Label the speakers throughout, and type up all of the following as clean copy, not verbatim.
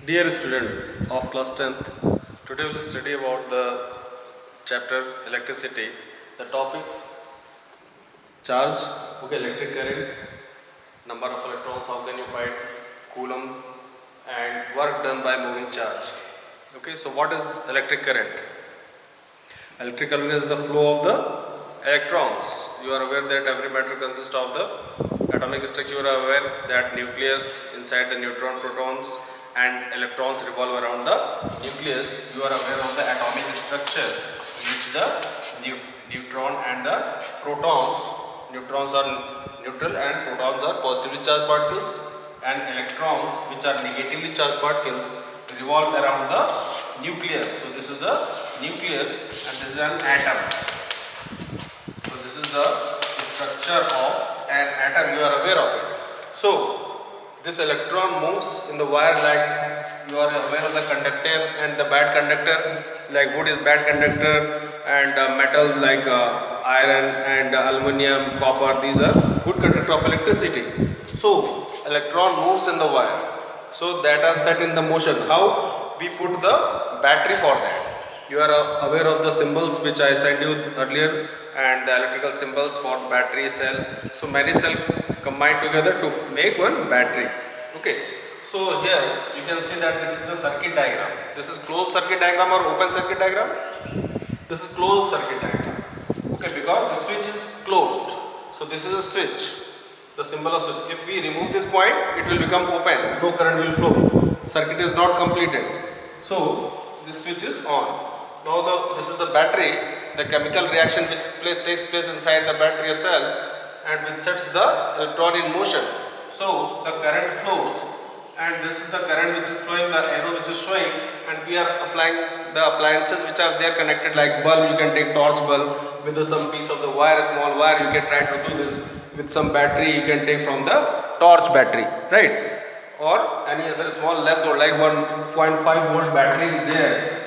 Speaker 1: Dear student of class 10th, today we will study about the chapter electricity. The topics charge, electric current, number of electrons, how can you find coulomb, and work done by moving charge. So what is electric current? Electric current is the flow of the electrons. You are aware that every matter consists of the atomic structure. You are aware that nucleus, inside the neutron, protons and electrons revolve around the nucleus. You are aware of the atomic structure, which the neutron and the protons. Neutrons are neutral and protons are positively charged particles, and electrons, which are negatively charged particles, revolve around the nucleus. So this is the nucleus and this is an atom. So this is the structure of an atom. You are aware of it. So this electron moves in the wire, like you are aware of the conductor and the bad conductor, like wood is bad conductor, and metals like iron and aluminum, copper, these are good conductor of electricity. So electron moves in the wire, so that are set in the motion. How we put the battery for that? You are aware of the symbols which I sent you earlier, and the electrical symbols for battery, cell. So many cells combine together to make one battery. So here you can see that this is the circuit diagram. This is closed circuit diagram or open circuit diagram. This is closed circuit diagram. Because the switch is closed. So this is a switch. The symbol of switch. If we remove this point, it will become open. No current will flow. Circuit is not completed. So this switch is on. Now this is the battery, the chemical reaction which takes place inside the battery cell, and which sets the electron in motion. So the current flows, and this is the current which is flowing, the arrow which is showing, and we are applying the appliances which are there connected, like bulb. You can take torch bulb with some piece of the wire, small wire. You can try to do this with some battery. You can take from the torch battery, right? Or any other small less, or like 1.5 volt battery is there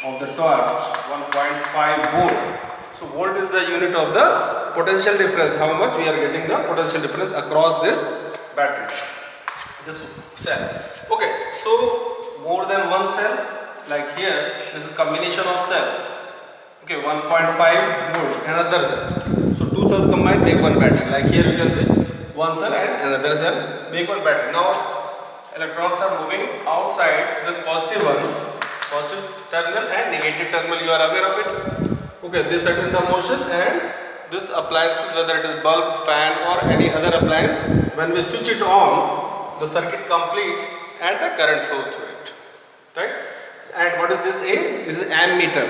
Speaker 1: of the torch, 1.5 volt. So volt is the unit of the potential difference, how much we are getting the potential difference across this battery, this cell. So more than one cell, like here, this is combination of cell. 1.5 volt, another cell. So two cells combined make one battery. Like here you can see one cell and another cell make one battery. Now electrons are moving outside this positive terminal and negative terminal. You are aware of it. This set in the motion, and this appliances, whether it is bulb, fan or any other appliance, when we switch it on, the circuit completes and the current flows through it, right? And what is this A? This is ammeter,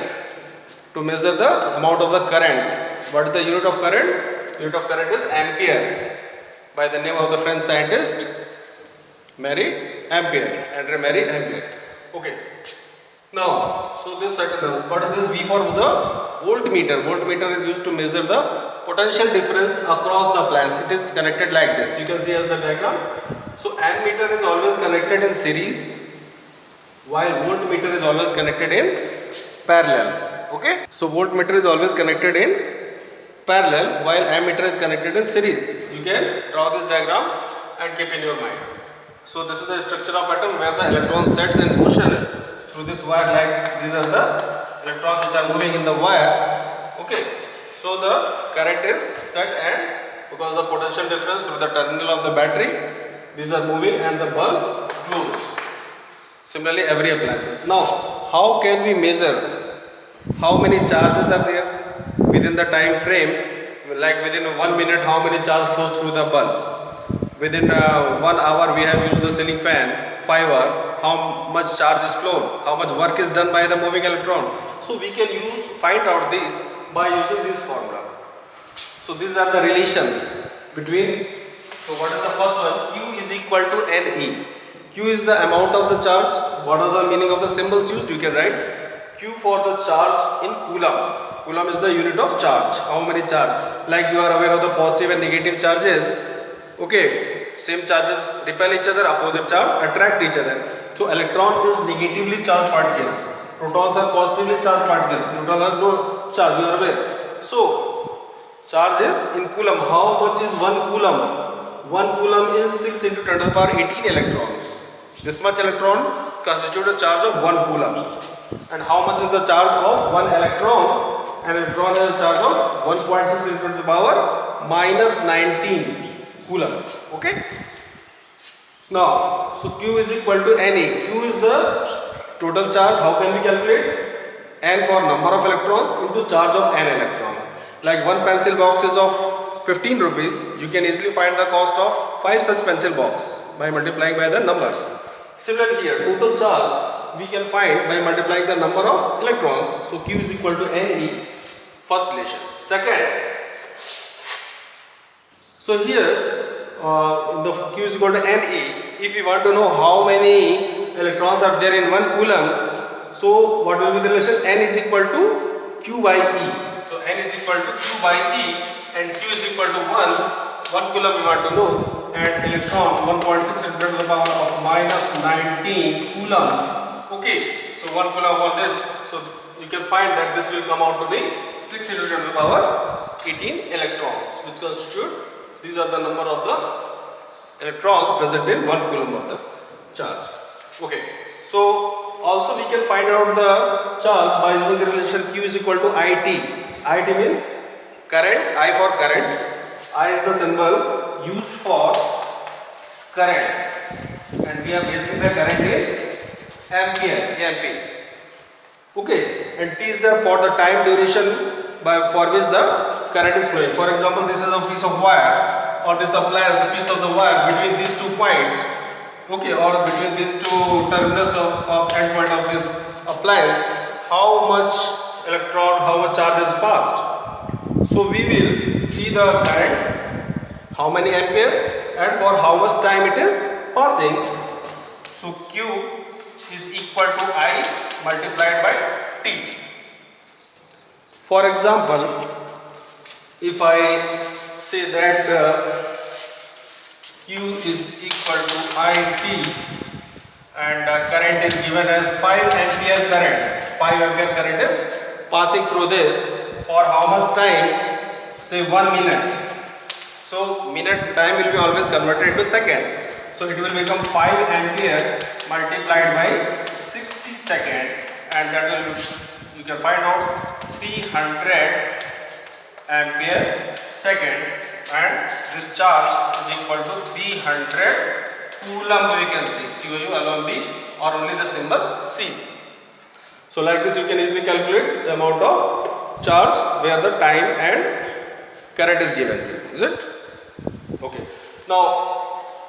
Speaker 1: to measure the amount of the current. What is the unit of current? Unit of current is ampere, by the name of the French scientist Marie Ampere, Andre Marie Ampere. Now, so this certain, what is this V for? The voltmeter. Voltmeter is used to measure the potential difference across the appliance. It is connected like this. You can see as the diagram. So ammeter is always connected in series, while voltmeter is always connected in parallel. So voltmeter is always connected in parallel, while ammeter is connected in series. You can draw this diagram and keep in your mind. So this is the structure of atom, where the electron sets in motion through this wire, like these are the electrons which are moving in the wire. So the current is set, and because of the potential difference through the terminal of the battery, these are moving and the bulb glows. Similarly every appliance. Now how can we measure how many charges are there within the time frame? Like within 1 minute, how many charge flows through the bulb? Within 1 hour, we have used the ceiling fan, 5 hours, how much charge is flown, how much work is done by the moving electron. So we can find out this by using this formula. So these are the relations between, so what is the first one? Q is equal to Ne. Q is the amount of the charge. What are the meaning of the symbols used? You can write Q for the charge in coulomb. Coulomb is the unit of charge. How many charge? Like you are aware of the positive and negative charges. Same charges repel each other, opposite charge attract each other. So electron is negatively charged particles, protons are positively charged particles, neutrons are no charge. You are aware. So charge is in coulomb. How much is 1 coulomb? 1 coulomb is 6 into 10 to the power 18 electrons. This much electron constitute a charge of 1 coulomb. And how much is the charge of 1 electron? An electron has a charge of 1.6 into the power minus 19 coulomb. Okay. Now, so Q is equal to Na. Q is the total charge. How can we calculate? N for number of electrons into charge of n electron. Like one pencil box is of 15 rupees. You can easily find the cost of 5 such pencil box by multiplying by the numbers. Similarly here, total charge we can find by multiplying the number of electrons. So Q is equal to Ne, first relation. Second, so here the Q is equal to Ne. If we want to know how many electrons are there in 1 coulomb, so what will be the relation? N is equal to Q by E. So N is equal to Q by E and Q is equal to 1 coulomb we want to know, and electron 1.6 into the power of minus 19 coulomb. Okay, so 1 coulomb on this. So you can find that this will come out to be 6 into the power 18 electrons, which constitute, these are the number of the electrons present in 1 coulomb of the charge. Okay, so also we can find out the charge by using the relation Q is equal to IT. IT means current, I for current. I is the symbol used for current, and we are basing the current in ampere, AMP. Okay, and T is the for the time duration for which the current is flowing. For example, this is a piece of wire, or this applies a piece of the wire between these 2 points. Okay, or between these 2 terminals of end point of this appliance, how much electron, how much charge is passed. So we will see the current, how many ampere, and for how much time it is passing. So Q is equal to I multiplied by T. For example, if I say that Q is equal to IT and current is given as 5 ampere current. 5 ampere current is passing through this for how much time? Say 1 minute. So minute time will be always converted into second. So it will become 5 ampere multiplied by 60 second, and that will, you can find out 300 ampere second, and this charge is equal to 300 coulomb. We can see COU along B or only the symbol C. So like this you can easily calculate the amount of charge where the time and current is given. Is it? Okay. Now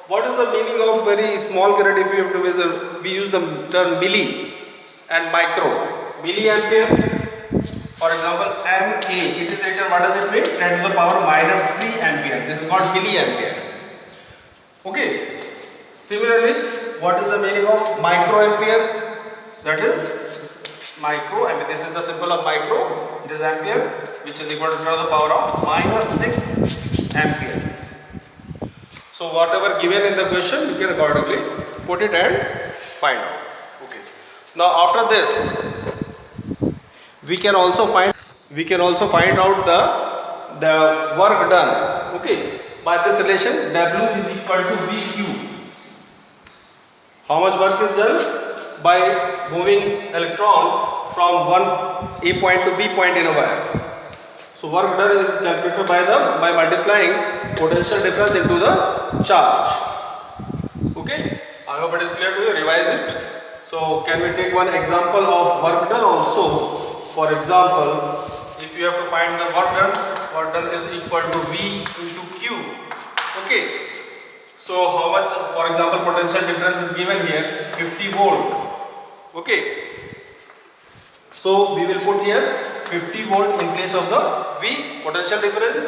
Speaker 1: what is the meaning of very small current? If you have to measure, we use the term milli and micro. Milliampere, for example, MA, it is written, what does it mean? 10 to the power minus 3 ampere. This is called milliampere. Okay. Similarly, what is the meaning of microampere? That is micro, I mean this is the symbol of micro, this ampere, which is equal to 10 to the power of minus 6 ampere. So whatever given in the question, you can accordingly put it and find out. Okay. Now after this, we can also find out the work done. Okay. By this relation, W is equal to VQ. How much work is done? By moving electron from one A point to B point in a wire. So work done is calculated by multiplying potential difference into the charge. Okay, I hope it is clear to you. Revise it. So can we take one example of work done also? For example, if you have to find the work done is equal to V into Q. Okay. So how much, for example, potential difference is given here, 50 volt. Okay. So we will put here 50 volt in place of the V, potential difference,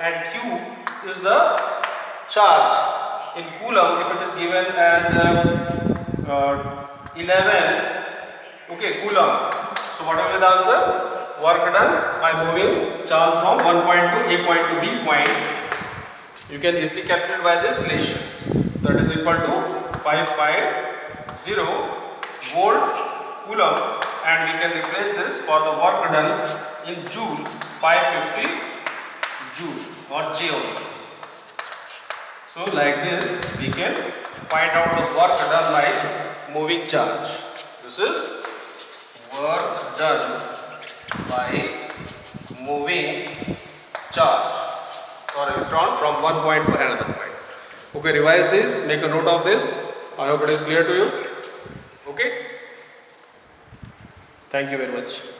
Speaker 1: and Q is the charge in coulomb. If it is given as 11 coulomb. So what will be the answer? Work done by moving charge from one point to A point to B point. You can easily calculate by this relation. That is equal to 550 volt coulomb, and we can replace this for the work done in joule, 550 joule or J only. So like this we can find out the work done by moving charge. This is work done by moving charge or electron from one point to another point. Okay, revise this, make a note of this. I hope it is clear to you. Okay. Thank you very much.